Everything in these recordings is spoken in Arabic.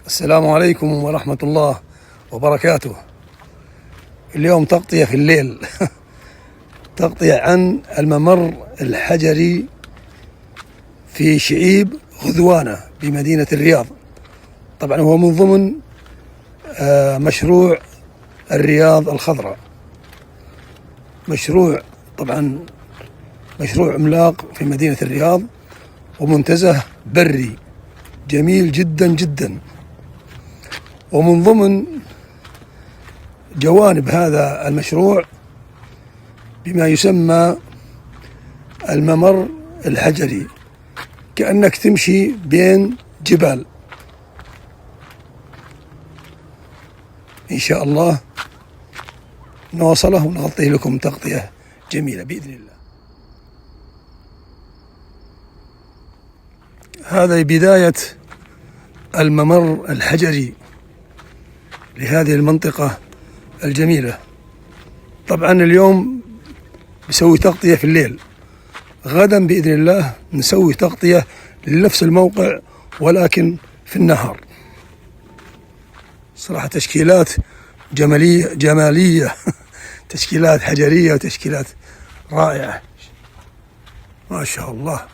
السلام عليكم ورحمة الله وبركاته. اليوم تغطية في الليل تغطية عن الممر الحجري في شعيب غذوانة بمدينة الرياض. طبعا هو من ضمن مشروع الرياض الخضراء، طبعا مشروع عملاق في مدينة الرياض، ومنتزه بري جميل جدا جدا. ومن ضمن جوانب هذا المشروع بما يسمى الممر الحجري، كأنك تمشي بين جبال. إن شاء الله نوصله ونغطيه لكم تغطية جميلة بإذن الله. هذا بداية الممر الحجري لهذه المنطقة الجميلة. طبعا اليوم بسوي تغطية في الليل، غدا بإذن الله نسوي تغطية لنفس الموقع ولكن في النهار. صراحة تشكيلات جمالية تشكيلات حجرية وتشكيلات رائعة ما شاء الله.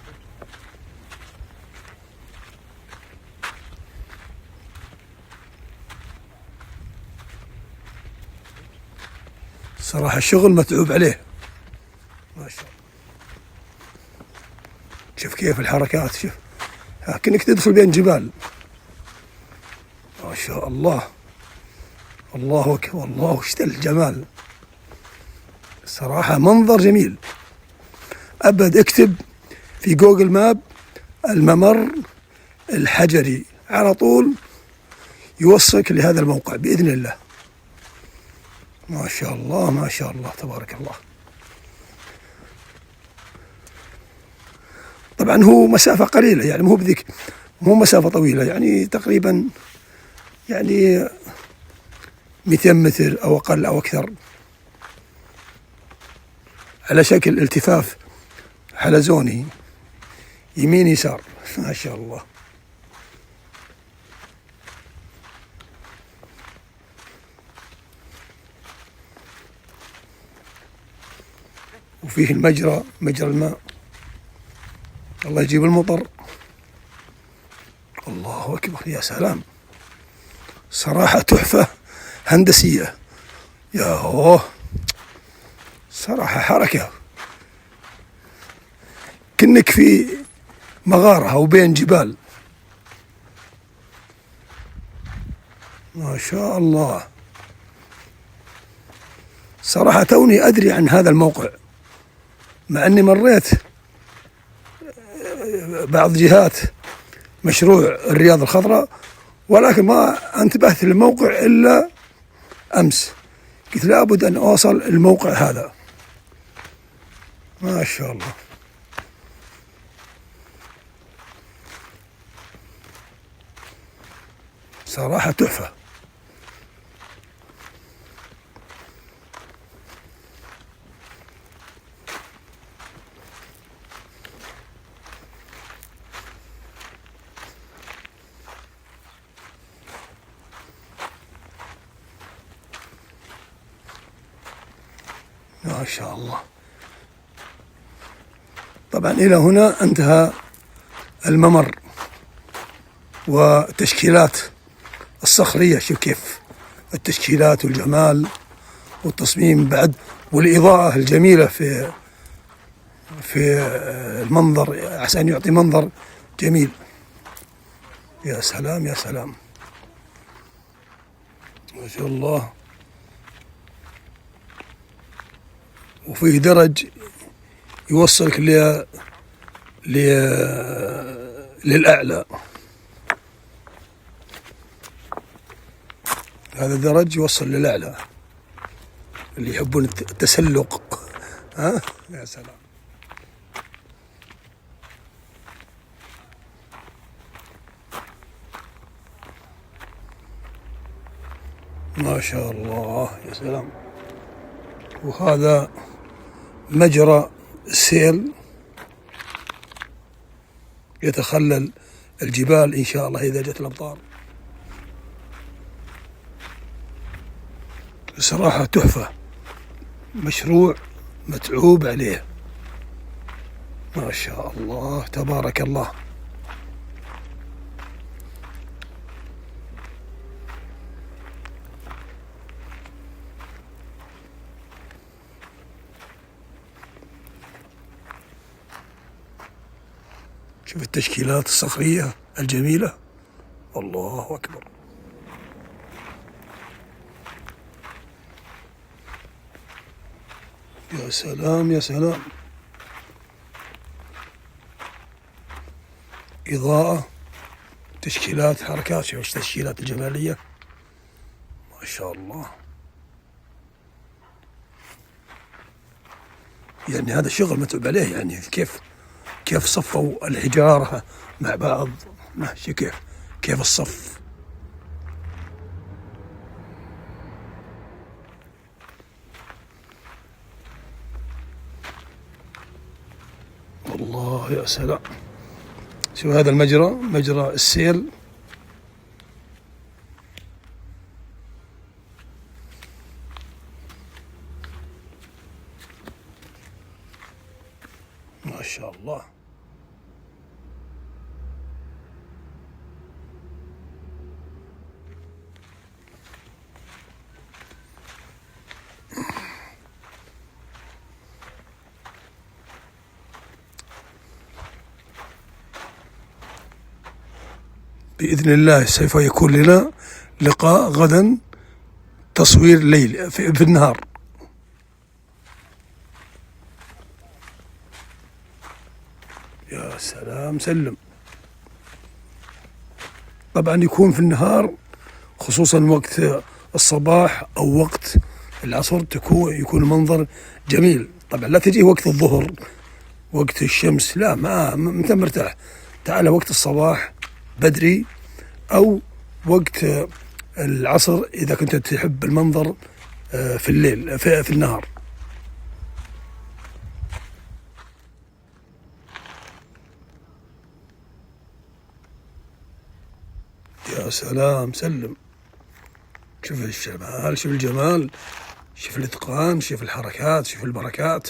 صراحة الشغل متعوب عليه ما شاء الله. شوف كيف الحركات، شوف كأنك تدخل بين جبال ما شاء الله. الله أكبر، الله وش الجمال. صراحة منظر جميل. أبد اكتب في جوجل ماب الممر الحجري على طول يوصلك لهذا الموقع بإذن الله. ما شاء الله ما شاء الله تبارك الله. طبعا هو مسافة قليلة، يعني مو مسافة طويلة، يعني تقريبا 200 متر أو أقل أو أكثر، على شكل التفاف حلزوني يمين يسار ما شاء الله. وفيه مجرى الماء، الله يجيب المطر. الله أكبر يا سلام. صراحة تحفة هندسية يا هو. صراحة حركة كأنك في مغارة أو بين جبال ما شاء الله. صراحة توني أدري عن هذا الموقع، مع أني مريت بعض جهات مشروع الرياض الخضراء، ولكن ما انتبهت للموقع إلا أمس. قلت لابد أن أوصل الموقع هذا ما شاء الله. صراحة تحفة. ما شاء الله. طبعا إلى هنا انتهى الممر وتشكيلات الصخرية. شوف كيف التشكيلات والجمال والتصميم بعد، والإضاءة الجميلة في المنظر عشان يعطي منظر جميل. يا سلام يا سلام ما شاء الله. وفيه درج يوصلك للأعلى. هذا الدرج يوصل للأعلى، اللي يحبون التسلق ها يا سلام. ما شاء الله يا سلام. وهذا مجرى السيل يتخلل الجبال إن شاء الله إذا جت الأمطار. صراحة تحفة، مشروع متعوب عليه، ما شاء الله تبارك الله. شوف التشكيلات الصخرية الجميلة، الله أكبر. يا سلام يا سلام، إضاءة، تشكيلات، حركات، شوف التشكيلات الجمالية، ما شاء الله. يعني هذا الشغل متعوب عليه، يعني كيف صفوا الحجارة مع بعض، ماشي كيف الصف. والله يا سلام. شوف هذا مجرى السيل، ما شاء الله. بإذن الله سوف يكون لنا لقاء غدا، تصوير ليل في النهار. يا سلام سلم. طبعا يكون في النهار، خصوصا وقت الصباح أو وقت العصر يكون المنظر جميل. طبعا لا تجي وقت الظهر، وقت الشمس، لا، ما انت مرتاح. تعال وقت الصباح بدري، أو وقت العصر إذا كنت تحب المنظر في الليل، في النهار. يا سلام سلم. شوف الجمال، شوف الجمال، شوف الإتقان، شوف الحركات، شوف البركات.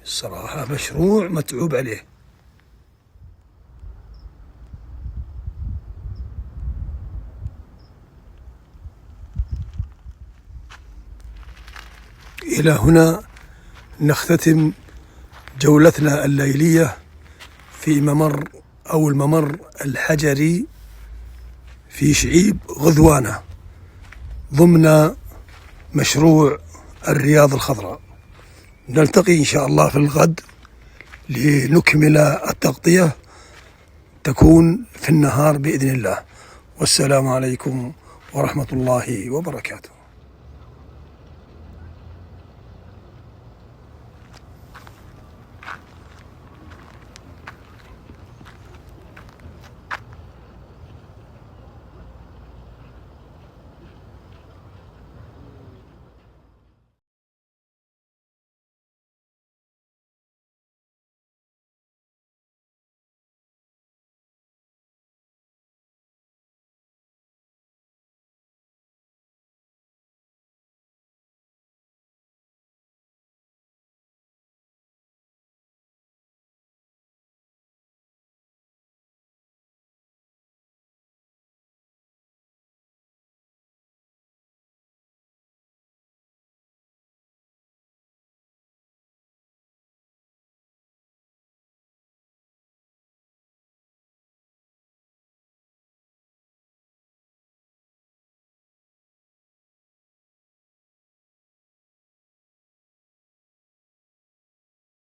الصراحة مشروع متعوب عليه. إلى هنا نختتم جولتنا الليلية في الممر الحجري في شعيب غذوانة، ضمن مشروع الرياض الخضراء. نلتقي إن شاء الله في الغد لنكمل التغطية، تكون في النهار بإذن الله. والسلام عليكم ورحمة الله وبركاته.